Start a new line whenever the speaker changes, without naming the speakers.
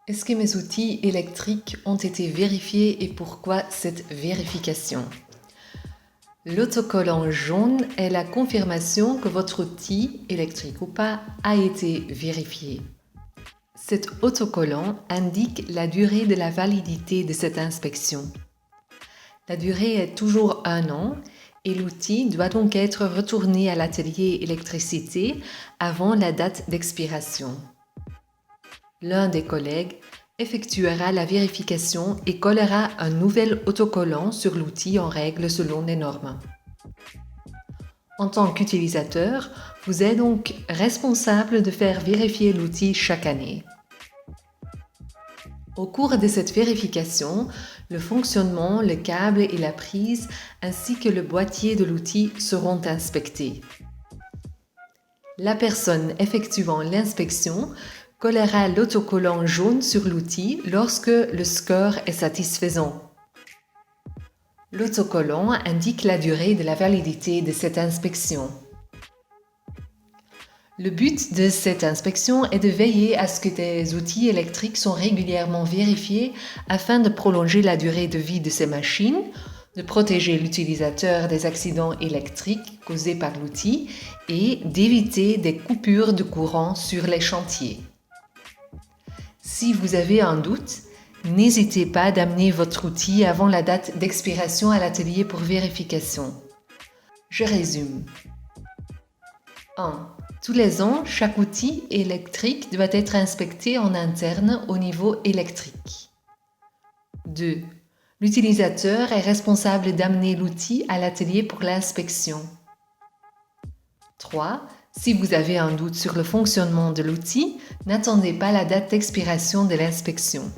Est-ce que mes outils électriques ont été vérifiés et pourquoi cette vérification? L'autocollant jaune est la confirmation que votre outil, électrique ou pas, a été vérifié. Cet autocollant indique la durée de la validité de cette inspection. La durée est toujours 1 an et l'outil doit donc être retourné à l'atelier électricité avant la date d'expiration. L'un des collègues effectuera la vérification et collera un nouvel autocollant sur l'outil en règle selon les normes. En tant qu'utilisateur, vous êtes donc responsable de faire vérifier l'outil chaque année. Au cours de cette vérification, le fonctionnement, le câble et la prise ainsi que le boîtier de l'outil seront inspectés. La personne effectuant l'inspection collera l'autocollant jaune sur l'outil lorsque le score est satisfaisant. L'autocollant indique la durée de la validité de cette inspection. Le but de cette inspection est de veiller à ce que des outils électriques sont régulièrement vérifiés afin de prolonger la durée de vie de ces machines, de protéger l'utilisateur des accidents électriques causés par l'outil et d'éviter des coupures de courant sur les chantiers. Si vous avez un doute, n'hésitez pas d'amener votre outil avant la date d'expiration à l'atelier pour vérification. Je résume. 1. Tous les ans, chaque outil électrique doit être inspecté en interne au niveau électrique. 2. L'utilisateur est responsable d'amener l'outil à l'atelier pour l'inspection. 3. Si vous avez un doute sur le fonctionnement de l'outil, n'attendez pas la date d'expiration de l'inspection.